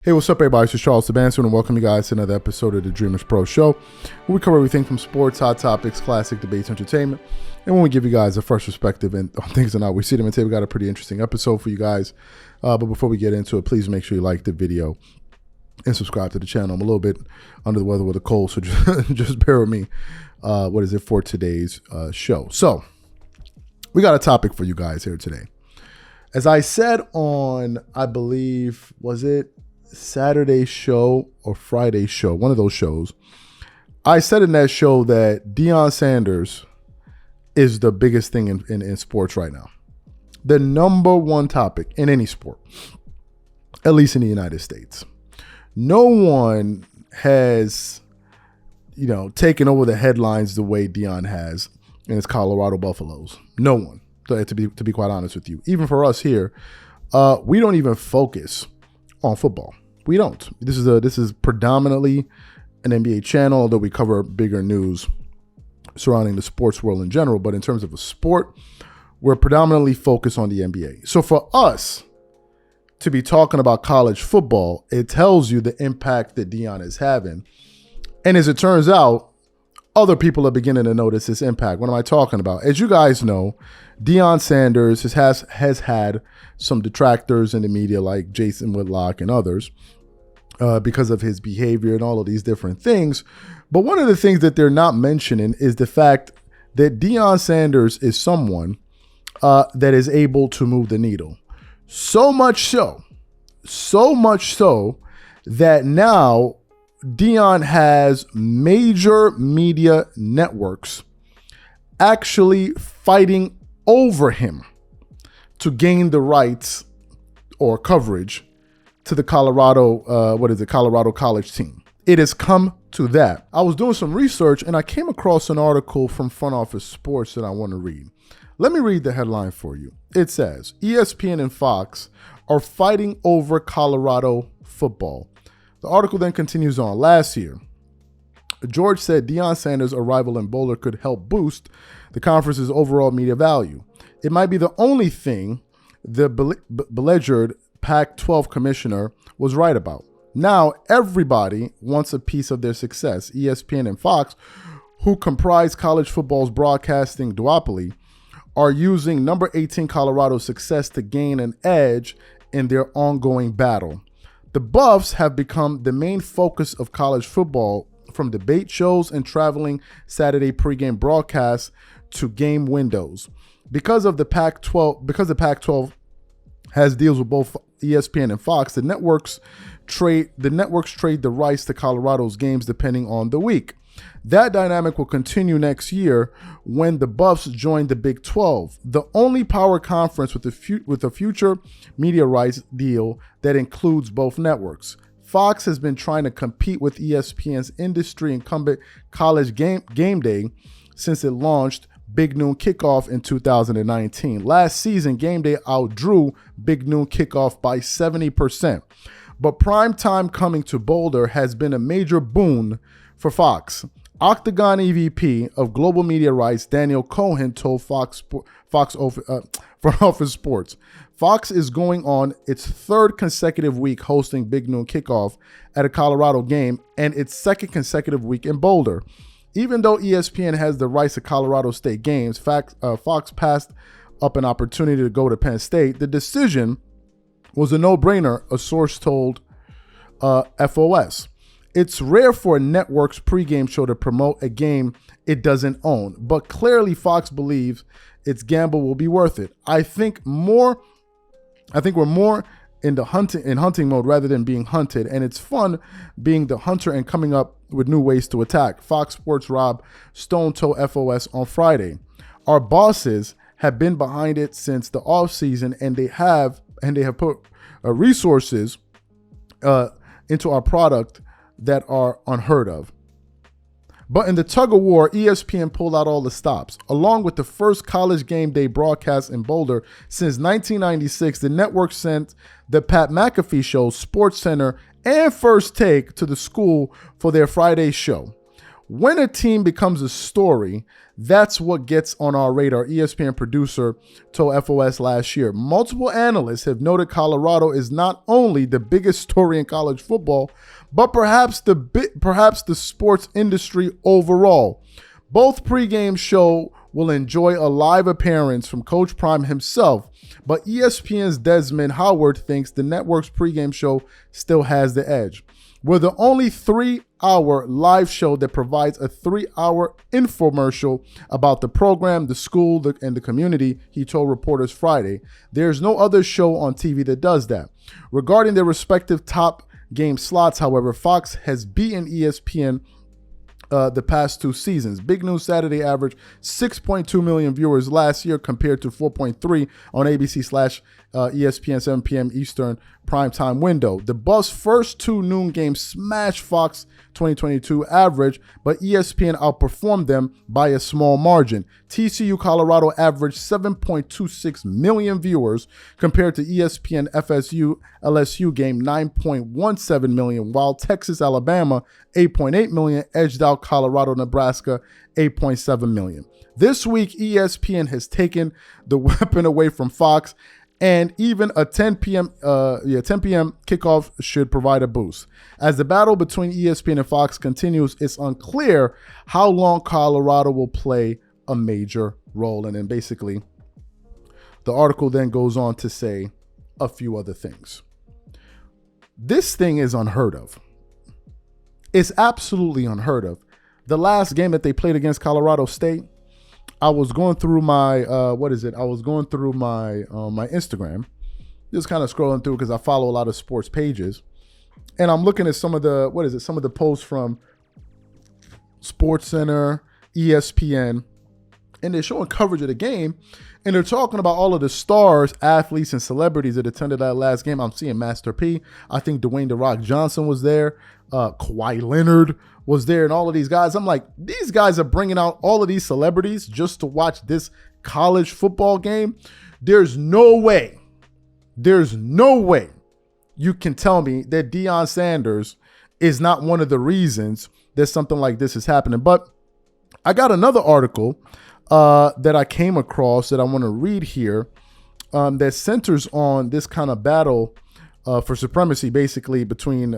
Hey, what's up, everybody? This is Charles Sebastian, and welcome you guys to another episode of the Dreamerspro Show, where we cover everything from sports, hot topics, classic debates, entertainment, and when we give you guys a fresh perspective on things and how we see them. And today we got a pretty interesting episode for you guys. But before we get into it, please make sure you like the video and subscribe to the channel. I'm a little bit under the weather with a cold, so just bear with me. What is it for today's show? So we got a topic for you guys here today. As I said on, I believe, was it Saturday show or Friday show, one of those shows, I said in that show that Deion Sanders is the biggest thing in sports right now. The number one topic in any sport, at least in the United States. No one has, taken over the headlines the way Deion has in his Colorado Buffaloes. No one, to be quite honest with you. Even for us here, we don't even focus on football. We don't. This is predominantly an NBA channel, although we cover bigger news surrounding the sports world in general. But in terms of a sport, we're predominantly focused on the NBA. So for us to be talking about college football, it tells you the impact that Deion is having. And as it turns out, other people are beginning to notice this impact. What am I talking about? As you guys know, Deion Sanders has had some detractors in the media like Jason Whitlock and others because of his behavior and all of these different things. But one of the things that they're not mentioning is the fact that Deion Sanders is someone that is able to move the needle. So much so that now Deion has major media networks actually fighting over him to gain the rights or coverage to the Colorado College team. It has come to that. I was doing some research and I came across an article from Front Office Sports that I want to read. Let me read the headline for you. It says, ESPN and Fox are fighting over Colorado football. The article then continues on. Last year, George said Deion Sanders' arrival in Boulder could help boost the conference's overall media value. It might be the only thing the beleaguered Pac-12 commissioner was right about. Now everybody wants a piece of their success. ESPN and Fox, who comprise college football's broadcasting duopoly, are using number 18 Colorado's success to gain an edge in their ongoing battle. The Buffs have become the main focus of college football, from debate shows and traveling Saturday pregame broadcasts to game windows. Because the Pac-12 has deals with both ESPN and Fox, the networks trade the rights to Colorado's games depending on the week. That dynamic will continue next year when the Buffs join the Big 12, the only power conference with a future media rights deal that includes both networks. Fox has been trying to compete with ESPN's industry incumbent College Game Day since it launched Big Noon Kickoff in 2019. Last season, Game Day outdrew Big Noon Kickoff by 70%. But prime time coming to Boulder has been a major boon for Fox. Octagon EVP of Global Media Rights Daniel Cohen told Front Office Sports, Fox is going on its third consecutive week hosting Big Noon Kickoff at a Colorado game and its second consecutive week in Boulder. Even though ESPN has the rights to Colorado State games, Fox passed up an opportunity to go to Penn State. The decision was a no-brainer, a source told FOS. It's rare for a network's pregame show to promote a game it doesn't own, but clearly Fox believes its gamble will be worth it. I think we're more in hunting mode rather than being hunted, and it's fun being the hunter and coming up with new ways to attack. Fox Sports' Rob Stone told FOS on Friday, "Our bosses have been behind it since the offseason, and they have put resources into our product that are unheard of." But in the tug of war, ESPN pulled out all the stops. Along with the first College Game Day broadcast in Boulder since 1996, the network sent the Pat McAfee Show, SportsCenter, and First Take to the school for their Friday show. When a team becomes a story, that's what gets on our radar, ESPN producer told FOS last year. Multiple analysts have noted Colorado is not only the biggest story in college football, but perhaps the sports industry overall. Both pregame show will enjoy a live appearance from Coach Prime himself, but ESPN's Desmond Howard thinks the network's pregame show still has the edge. We're the only 3-hour live show that provides a 3-hour infomercial about the program, the school, and the community, he told reporters Friday. There's no other show on TV that does that. Regarding their respective top game slots, however, Fox has beaten ESPN the past 2 seasons. Big News Saturday averaged 6.2 million viewers last year compared to 4.3 on ABC/ESPN 7 p.m. Eastern primetime window. The Buffs' first 2 noon games smashed Fox 2022 average, but ESPN outperformed them by a small margin. TCU Colorado averaged 7.26 million viewers compared to ESPN FSU LSU game 9.17 million, while Texas Alabama 8.8 million edged out Colorado Nebraska 8.7 million. This week, ESPN has taken the weapon away from Fox, and even a 10 p.m. kickoff should provide a boost. As the battle between ESPN and Fox continues, it's unclear how long Colorado will play a major role. And then basically, the article then goes on to say a few other things. This thing is unheard of. It's absolutely unheard of. The last game that they played against Colorado State, I was going through my I was going through my my Instagram, just kind of scrolling through because I follow a lot of sports pages, and I'm looking at some of the posts from SportsCenter, ESPN, and they're showing coverage of the game, and they're talking about all of the stars, athletes, and celebrities that attended that last game. I'm seeing Master P. I think Dwayne "The Rock" Johnson was there. Kawhi Leonard was there, and all of these guys. I'm like, these guys are bringing out all of these celebrities just to watch this college football game. There's no way you can tell me that Deion Sanders is not one of the reasons that something like this is happening. But I got another article that I came across that I want to read here that centers on this kind of battle for supremacy, basically between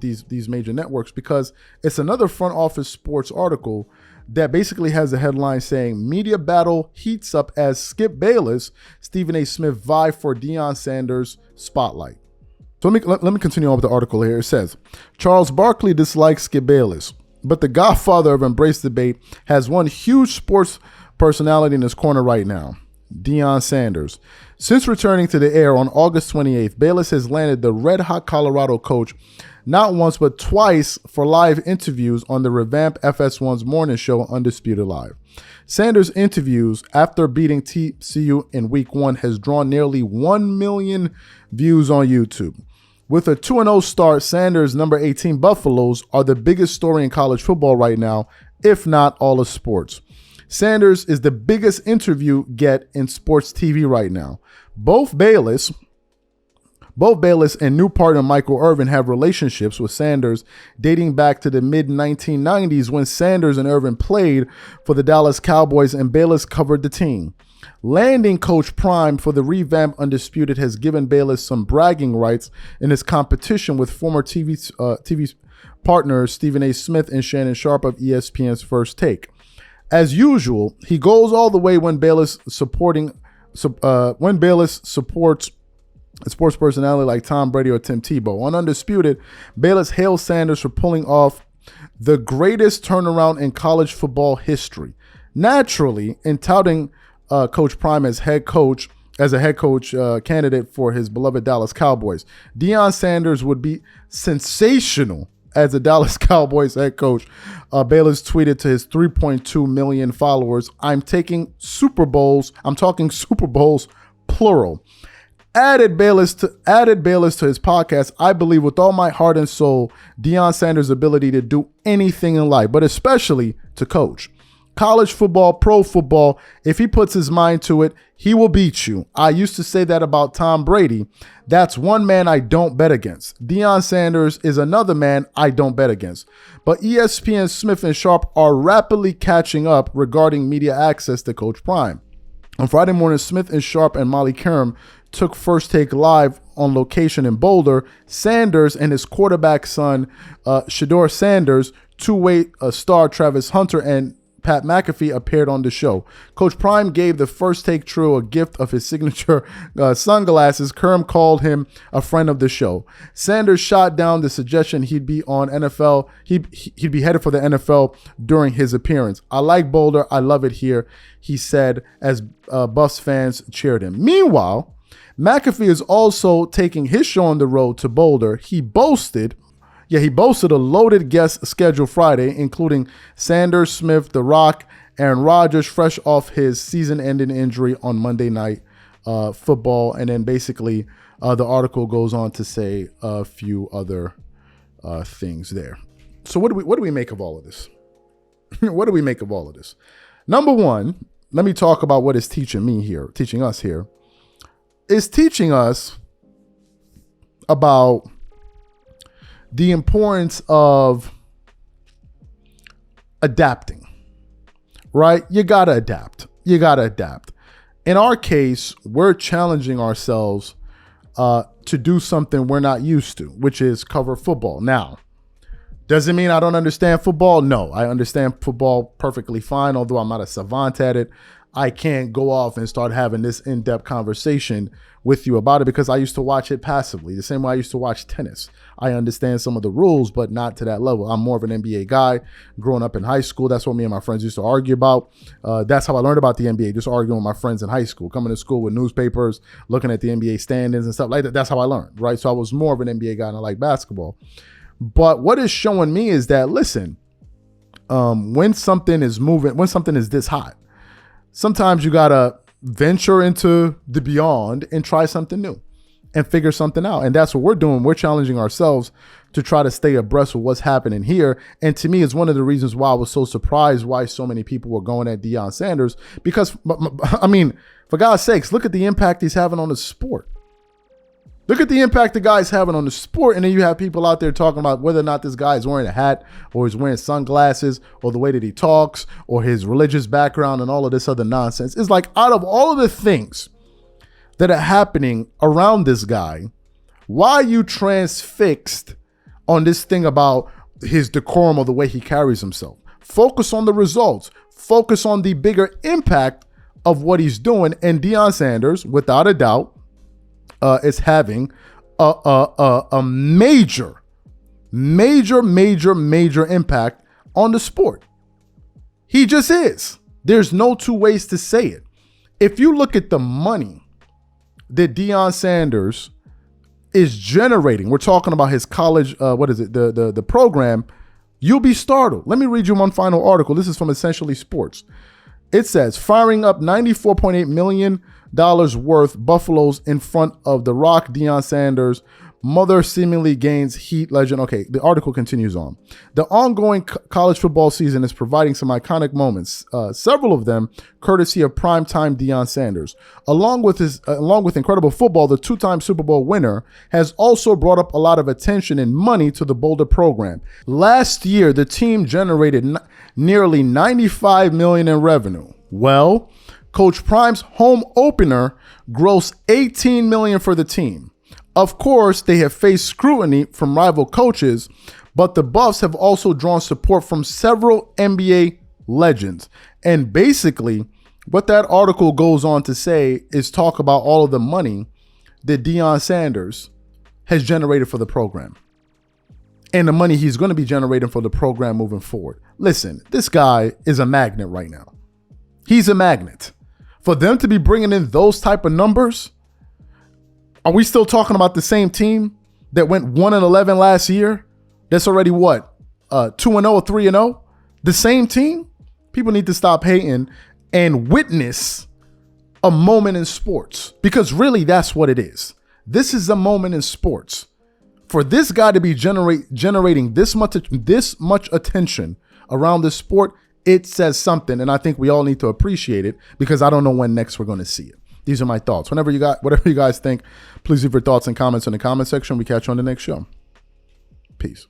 these major networks, because it's another front office sports article that basically has a headline saying media battle heats up as Skip Bayless, Stephen A. Smith vie for Deion Sanders spotlight. So let me continue on with the article here. It says Charles Barkley dislikes Skip Bayless, but the godfather of embrace debate has one huge sports personality in his corner right now, Deion Sanders. Since returning to the air on August 28th, Bayless has landed the red-hot Colorado coach not once but twice for live interviews on the revamped FS1's morning show Undisputed Live. Sanders' interviews after beating TCU in Week 1 has drawn nearly 1 million views on YouTube. With a 2-0 start, Sanders' number 18 Buffaloes are the biggest story in college football right now, if not all of sports. Sanders is the biggest interview get in sports TV right now. Both Bayless and new partner Michael Irvin have relationships with Sanders dating back to the mid-1990s when Sanders and Irvin played for the Dallas Cowboys and Bayless covered the team. Landing Coach Prime for the revamped Undisputed has given Bayless some bragging rights in his competition with former TV partners Stephen A. Smith and Shannon Sharpe of ESPN's First Take. As usual, he goes all the way when Bayless supports a sports personality like Tom Brady or Tim Tebow. On Undisputed, Bayless hails Sanders for pulling off the greatest turnaround in college football history. Naturally, in touting Coach Prime as a head coach candidate for his beloved Dallas Cowboys, Deion Sanders would be sensational as a Dallas Cowboys head coach. Bayless tweeted to his 3.2 million followers, I'm talking Super Bowls, plural. Added Bayless to his podcast, I believe with all my heart and soul, Deion Sanders' ability to do anything in life, but especially to coach. college football, pro football, if he puts his mind to it, he will beat you. I used to say that about Tom Brady. That's one man I don't bet against. Deion Sanders is another man I don't bet against. But ESPN, Smith, and Sharp are rapidly catching up regarding media access to Coach Prime. On Friday morning, Smith and Sharp and Molly Kerm took First Take live on location in Boulder. Sanders and his quarterback son, Shedeur Sanders, two-way star Travis Hunter, and Pat McAfee appeared on the show. Coach Prime gave the First Take trio a gift of his signature sunglasses. Kerm called him a friend of the show. Sanders shot down the suggestion he'd be on NFL. He'd be headed for the NFL during his appearance. I like Boulder. I love it here, he said as Buffs fans cheered him. Meanwhile, McAfee is also taking his show on the road to Boulder. He boasted a loaded guest schedule Friday, including Sanders, Smith, The Rock, Aaron Rodgers, fresh off his season-ending injury on Monday Night Football. And then basically the article goes on to say a few other things there. So what do we make of all of this? What do we make of all of this? Number one, let me talk about what it's teaching us here. It's teaching us about the importance of adapting, right? You got to adapt. In our case, we're challenging ourselves to do something we're not used to, which is cover football. Now, does it mean I don't understand football? No, I understand football perfectly fine, although I'm not a savant at it. I can't go off and start having this in-depth conversation with you about it because I used to watch it passively, the same way I used to watch tennis. I understand some of the rules, but not to that level. I'm more of an NBA guy. Growing up in high school, that's what me and my friends used to argue about. That's how I learned about the NBA, just arguing with my friends in high school, coming to school with newspapers, looking at the NBA standings and stuff like that. That's how I learned, right? So I was more of an NBA guy and I like basketball. But what it's showing me is that, listen, when something is moving, when something is this hot, sometimes you got to venture into the beyond and try something new and figure something out. And that's what we're doing. We're challenging ourselves to try to stay abreast of what's happening here. And to me, it's one of the reasons why I was so surprised why so many people were going at Deion Sanders. Because, I mean, for God's sakes, look at the impact he's having on the sport. Look at the impact the guy's having on the sport. And then you have people out there talking about whether or not this guy is wearing a hat or he's wearing sunglasses or the way that he talks or his religious background and all of this other nonsense. It's like, out of all of the things that are happening around this guy, why are you transfixed on this thing about his decorum or the way he carries himself? Focus on the results. Focus on the bigger impact of what he's doing. And Deion Sanders, without a doubt, is having a major impact on the sport. He just is. There's no two ways to say it. If you look at the money that Deion Sanders is generating, we're talking about his college, the program, you'll be startled. Let me read you one final article. This is from Essentially Sports. It says, firing up $94.8 million worth Buffaloes in front of The Rock, Deion Sanders' mother seemingly gains Heat legend. Okay, the article continues on. The ongoing college football season is providing some iconic moments, several of them courtesy of primetime Deion Sanders. Along with incredible football, the two-time Super Bowl winner has also brought up a lot of attention and money to the Boulder program. Last year, the team generated nearly $95 million in revenue. Well, Coach Prime's home opener grossed $18 million for the team. Of course, they have faced scrutiny from rival coaches, but the Buffs have also drawn support from several NBA legends. And basically, what that article goes on to say is talk about all of the money that Deion Sanders has generated for the program and the money he's going to be generating for the program moving forward. Listen, this guy is a magnet right now. He's a magnet. For them to be bringing in those type of numbers, are we still talking about the same team that went 1-11 last year? That's already what? 2-0 or 3-0? The same team? People need to stop hating and witness a moment in sports, because really that's what it is. This is a moment in sports. For this guy to be generating this much attention around this sport it says something, and I think we all need to appreciate it because I don't know when next we're going to see it. These are my thoughts. Whatever you guys think, please leave your thoughts and comments in the comment section. We catch you on the next show. Peace.